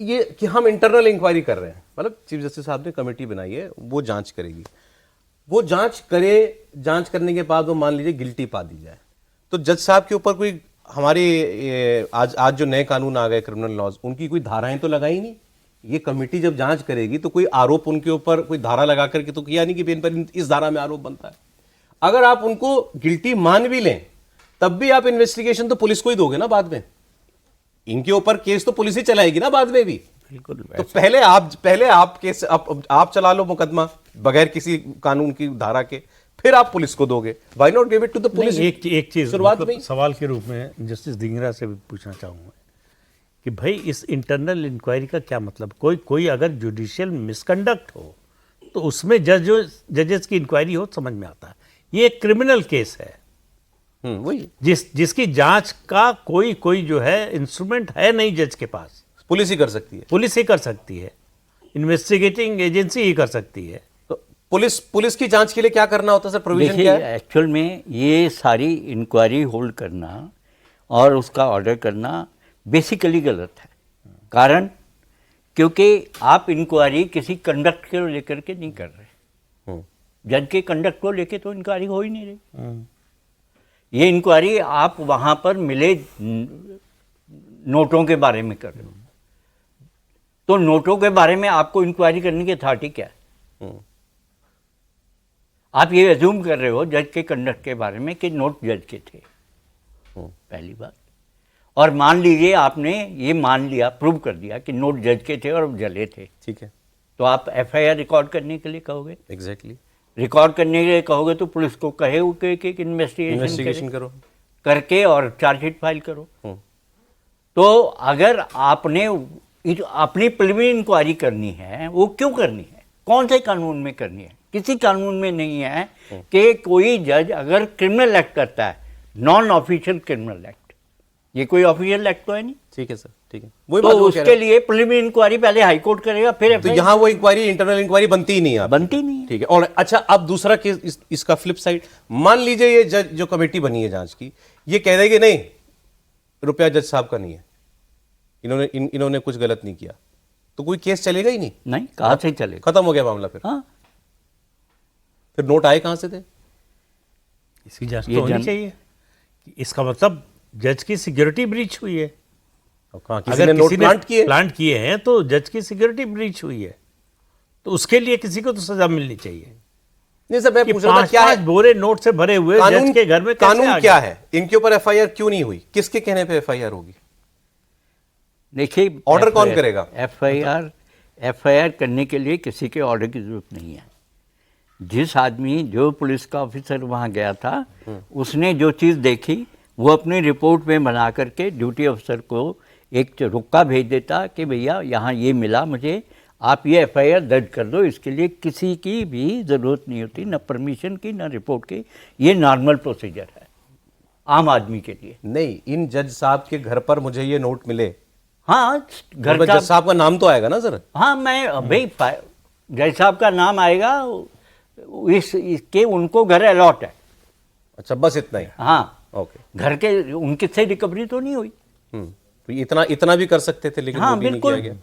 ये कि हम इंटरनल इंक्वायरी कर रहे हैं, मतलब चीफ जस्टिस साहब ने कमेटी बनाई है, वो जांच करेगी, वो जांच करने के बाद वो मान लीजिए गिल्टी पा दी जाए, तो जज साहब के ऊपर कोई हमारी आज जो नए कानून आ गए क्रिमिनल लॉज, उनकी कोई धाराएं तो लगाई नहीं। ये कमेटी जब जांच करेगी तो कोई आरोप उनके ऊपर कोई धारा लगा करके तो किया नहीं कि इन पर इस धारा में आरोप बनता है। अगर आप उनको गिल्टी मान भी लें तब भी आप इन्वेस्टिगेशन तो पुलिस को ही दोगे ना बाद में, इनके ऊपर केस तो पुलिस ही चलाएगी ना बाद में भी। बिल्कुल। तो पहले आप केस आप चला लो मुकदमा बगैर किसी कानून की धारा के, फिर आप पुलिस को दोगे। Why not give it to the police? एक चीज शुरुआत में सवाल के रूप में जस्टिस धिंगरा से भी पूछना चाहूंगा कि भाई इस इंटरनल इंक्वायरी का क्या मतलब? कोई अगर जुडिशियल मिसकंडक्ट हो तो उसमें जजेस की इंक्वायरी हो, समझ में आता है। ये एक क्रिमिनल केस है, वही जिसकी जांच का कोई जो है इंस्ट्रूमेंट है नहीं जज के पास। पुलिस ही कर सकती है, पुलिस ही कर सकती है, इन्वेस्टिगेटिंग एजेंसी ही कर सकती है। तो पुलिस की जांच के लिए क्या करना होता है सर? प्रोविजन क्या है? एक्चुअल में ये सारी इंक्वायरी होल्ड करना और उसका ऑर्डर करना बेसिकली गलत है। कारण क्योंकि आप इंक्वायरी किसी कंडक्ट को लेकर के नहीं कर रहे, जज के कंडक्ट को लेके तो इंक्वायरी हो ही नहीं रही। ये इंक्वायरी आप वहां पर मिले नोटों के बारे में कर रहे हो, तो नोटों के बारे में आपको इंक्वायरी करने की अथॉरिटी क्या है? आप ये एज्यूम कर रहे हो जज के कंडक्ट के बारे में कि नोट जज के थे, पहली बात। और मान लीजिए आपने ये मान लिया, प्रूव कर दिया कि नोट जज के थे और जले थे, ठीक है, तो आप एफआईआर रिकॉर्ड करने के लिए कहोगे? एग्जैक्टली। रिकॉर्ड करने के लिए कहोगे तो पुलिस को कहे कि इन्वेस्टिगेशन करो करके और चार्जशीट फाइल करो। तो अगर आपने अपनी प्रिलिमिनरी इंक्वायरी करनी है, वो क्यों करनी है? कौन से कानून में करनी है? किसी कानून में नहीं है कि कोई जज अगर क्रिमिनल एक्ट करता है, नॉन ऑफिशियल क्रिमिनल एक्ट, ये कोई ऑफिशियल एक्ट तो है नहीं। ठीक है सर, ठीक है। तो उसके लिए प्रिलिमिनरी इंक्वायरी पहले हाई कोर्ट करेगा, फिर तो यहाँ वो इंक्वायरी इंटरनल इंक्वायरी बनती ही नहीं है, बनती नहीं। ठीक है। और अच्छा, अब दूसरा केस, इसका फ्लिप साइड, मान लीजिए ये जज जो कमेटी बनी है जांच की, ये कह देगी नहीं रुपया जज साहब का नहीं है, इन्होंने कुछ गलत नहीं किया, तो कोई केस चलेगा ही नहीं। नहीं, कहां से चलेगा? खत्म हो गया मामला। फिर फिर नोट आए कहां से थे? इसकी जांच तो होनी चाहिए। इसका मतलब जज की सिक्योरिटी ब्रीच हुई है। अगर किसी ने प्लांट किए हैं तो जज की सिक्योरिटी ब्रीच हुई है, तो उसके लिए किसी को तो सजा मिलनी चाहिए। नहीं सर, मैं पूछ रहा था क्या है, बोरे नोट से भरे हुए जज के घर में कानून क्या है? इनके ऊपर एफआईआर क्यों नहीं हुई? किसके कहने पे एफआईआर होगी? देखिए, ऑर्डर कौन करेगा? एफआईआर करने के लिए किसी के ऑर्डर की जरूरत नहीं है। जिस आदमी, जो पुलिस का ऑफिसर वहां गया था, उसने जो चीज देखी वो अपनी रिपोर्ट में बना करके ड्यूटी अफसर को एक रुक्का भेज देता कि भैया यहाँ ये मिला मुझे, आप ये एफआईआर दर्ज कर दो। इसके लिए किसी की भी ज़रूरत नहीं होती, न परमिशन की, न रिपोर्ट की। ये नॉर्मल प्रोसीजर है आम आदमी के लिए। नहीं, इन जज साहब के घर पर मुझे ये नोट मिले, हाँ, घर जज साहब का नाम तो आएगा ना सर? हाँ, मैं भाई जज साहब का नाम आएगा, इसके उनको घर अलॉट है। अच्छा, बस इतना ही? हाँ, ओके। घर के उनके से रिकवरी तो नहीं हुई। तो इतना भी कर सकते थे, लेकिन हाँ, वो भी नहीं किया गया।